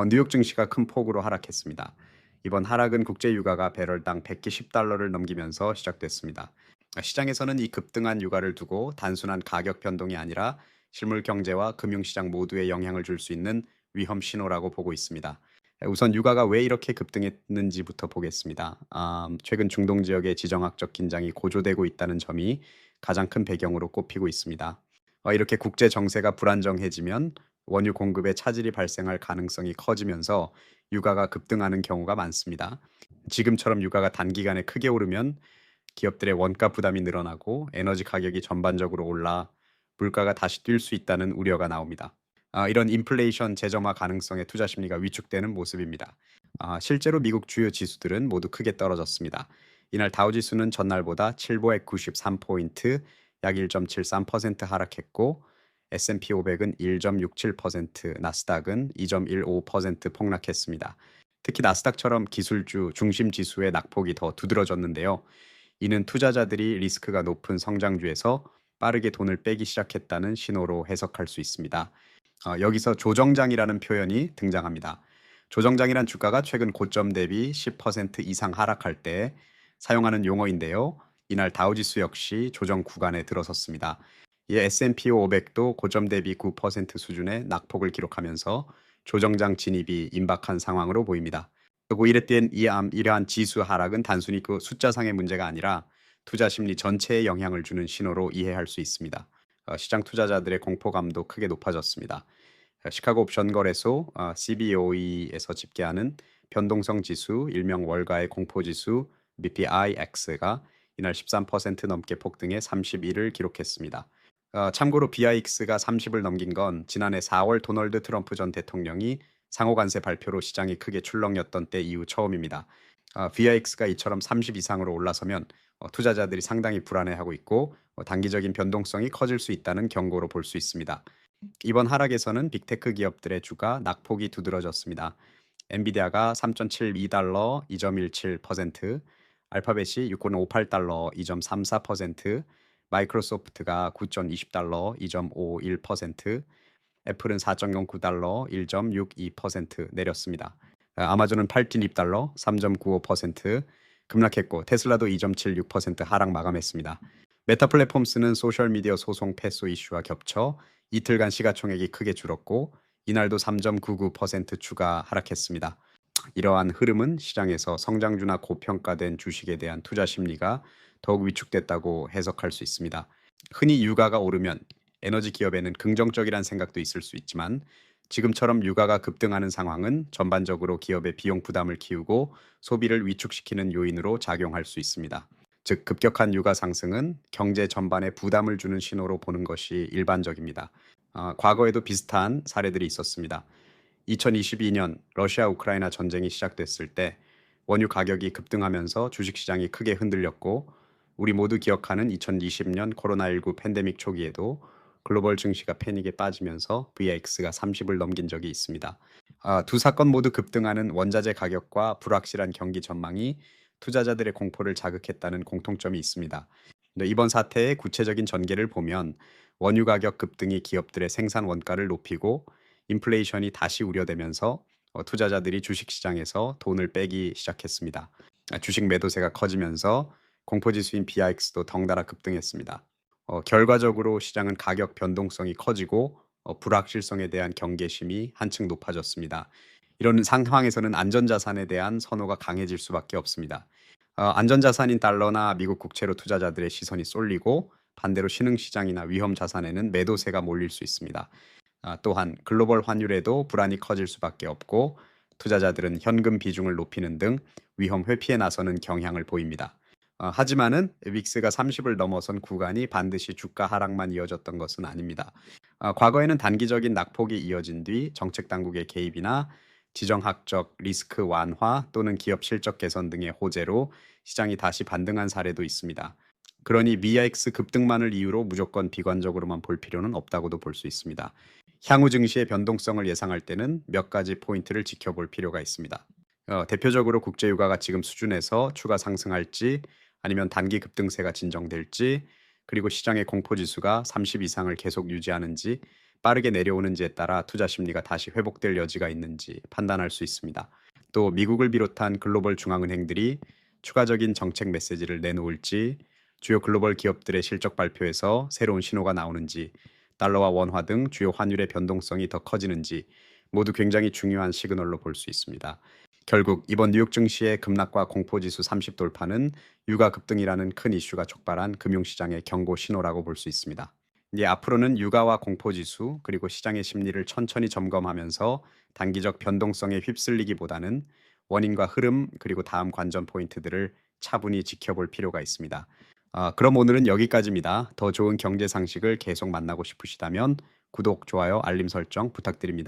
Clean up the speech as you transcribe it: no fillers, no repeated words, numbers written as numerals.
뉴욕 증시가 큰 폭으로 하락했습니다. 이번 하락은 국제 유가가 배럴당 120달러를 넘기면서 시작됐습니다. 시장에서는 이 급등한 유가를 두고 단순한 가격 변동이 아니라 실물 경제와 금융시장 모두에 영향을 줄 수 있는 위험 신호라고 보고 있습니다. 우선 유가가 왜 이렇게 급등했는지부터 보겠습니다. 최근 중동 지역의 지정학적 긴장이 고조되고 있다는 점이 가장 큰 배경으로 꼽히고 있습니다. 이렇게 국제 정세가 불안정해지면 원유 공급에 차질이 발생할 가능성이 커지면서 유가가 급등하는 경우가 많습니다. 지금처럼 유가가 단기간에 크게 오르면 기업들의 원가 부담이 늘어나고 에너지 가격이 전반적으로 올라 물가가 다시 뛸 수 있다는 우려가 나옵니다. 이런 인플레이션 재점화 가능성에 투자 심리가 위축되는 모습입니다. 실제로 미국 주요 지수들은 모두 크게 떨어졌습니다. 이날 다우지수는 전날보다 793포인트, 약 1.73% 하락했고 S&P 500은 1.67%, 나스닥은 2.15% 폭락했습니다. 특히 나스닥처럼 기술주 중심 지수의 낙폭이 더 두드러졌는데요. 이는 투자자들이 리스크가 높은 성장주에서 빠르게 돈을 빼기 시작했다는 신호로 해석할 수 있습니다. 여기서 조정장이라는 표현이 등장합니다. 조정장이란 주가가 최근 고점 대비 10% 이상 하락할 때 사용하는 용어인데요. 이날 다우지수 역시 조정 구간에 들어섰습니다. 이에 S&P 500도 고점 대비 9% 수준의 낙폭을 기록하면서 조정장 진입이 임박한 상황으로 보입니다. 그리고 이럴 땐 이러한 지수 하락은 단순히 그 숫자상의 문제가 아니라 투자 심리 전체에 영향을 주는 신호로 이해할 수 있습니다. 시장 투자자들의 공포감도 크게 높아졌습니다. 시카고 옵션 거래소 CBOE에서 집계하는 변동성 지수, 일명 월가의 공포 지수 BPIX가 이날 13% 넘게 폭등해 31을 기록했습니다. 참고로 BIX가 30을 넘긴 건 지난해 4월 도널드 트럼프 전 대통령이 상호관세 발표로 시장이 크게 출렁였던 때 이후 처음입니다. VIX가 이처럼 30 이상으로 올라서면 투자자들이 상당히 불안해하고 있고 단기적인 변동성이 커질 수 있다는 경고로 볼 수 있습니다. 이번 하락에서는 빅테크 기업들의 주가 낙폭이 두드러졌습니다. 엔비디아가 3.72달러 2.17%, 알파벳이 6.58달러 2.34%, 마이크로소프트가 9.20달러 2.51%, 애플은 4.09달러 1.62% 내렸습니다. 아마존은 8.2달러 3.95% 급락했고 테슬라도 2.76% 하락 마감했습니다. 메타 플랫폼스는 소셜미디어 소송 패소 이슈와 겹쳐 이틀간 시가총액이 크게 줄었고 이날도 3.99% 추가 하락했습니다. 이러한 흐름은 시장에서 성장주나 고평가된 주식에 대한 투자 심리가 더욱 위축됐다고 해석할 수 있습니다. 흔히 유가가 오르면 에너지 기업에는 긍정적이란 생각도 있을 수 있지만 지금처럼 유가가 급등하는 상황은 전반적으로 기업의 비용 부담을 키우고 소비를 위축시키는 요인으로 작용할 수 있습니다. 즉 급격한 유가 상승은 경제 전반에 부담을 주는 신호로 보는 것이 일반적입니다. 과거에도 비슷한 사례들이 있었습니다. 2022년 러시아 우크라이나 전쟁이 시작됐을 때 원유 가격이 급등하면서 주식시장이 크게 흔들렸고 우리 모두 기억하는 2020년 코로나19 팬데믹 초기에도 글로벌 증시가 패닉에 빠지면서 VIX가 30을 넘긴 적이 있습니다. 두 사건 모두 급등하는 원자재 가격과 불확실한 경기 전망이 투자자들의 공포를 자극했다는 공통점이 있습니다. 근데 이번 사태의 구체적인 전개를 보면 원유 가격 급등이 기업들의 생산 원가를 높이고 인플레이션이 다시 우려되면서 투자자들이 주식시장에서 돈을 빼기 시작했습니다. 주식 매도세가 커지면서 공포지수인 BIX도 덩달아 급등했습니다. 결과적으로 시장은 가격 변동성이 커지고 불확실성에 대한 경계심이 한층 높아졌습니다. 이런 상황에서는 안전자산에 대한 선호가 강해질 수밖에 없습니다. 안전자산인 달러나 미국 국채로 투자자들의 시선이 쏠리고 반대로 신흥시장이나 위험자산에는 매도세가 몰릴 수 있습니다. 또한 글로벌 환율에도 불안이 커질 수밖에 없고 투자자들은 현금 비중을 높이는 등 위험 회피에 나서는 경향을 보입니다. 하지만은 윅스가 30을 넘어선 구간이 반드시 주가 하락만 이어졌던 것은 아닙니다. 과거에는 단기적인 낙폭이 이어진 뒤 정책 당국의 개입이나 지정학적 리스크 완화 또는 기업 실적 개선 등의 호재로 시장이 다시 반등한 사례도 있습니다. 그러니 VIX 급등만을 이유로 무조건 비관적으로만 볼 필요는 없다고도 볼 수 있습니다. 향후 증시의 변동성을 예상할 때는 몇 가지 포인트를 지켜볼 필요가 있습니다. 대표적으로 국제유가가 지금 수준에서 추가 상승할지 아니면 단기 급등세가 진정될지 그리고 시장의 공포지수가 30 이상을 계속 유지하는지 빠르게 내려오는지에 따라 투자 심리가 다시 회복될 여지가 있는지 판단할 수 있습니다. 또 미국을 비롯한 글로벌 중앙은행들이 추가적인 정책 메시지를 내놓을지, 주요 글로벌 기업들의 실적 발표에서 새로운 신호가 나오는지, 달러와 원화 등 주요 환율의 변동성이 더 커지는지 모두 굉장히 중요한 시그널로 볼 수 있습니다. 결국 이번 뉴욕 증시의 급락과 공포지수 30 돌파는 유가 급등이라는 큰 이슈가 촉발한 금융시장의 경고 신호라고 볼 수 있습니다. 이제 앞으로는 유가와 공포지수 그리고 시장의 심리를 천천히 점검하면서 단기적 변동성에 휩쓸리기보다는 원인과 흐름 그리고 다음 관전 포인트들을 차분히 지켜볼 필요가 있습니다. 그럼 오늘은 여기까지입니다. 더 좋은 경제 상식을 계속 만나고 싶으시다면 구독, 좋아요, 알림 설정 부탁드립니다.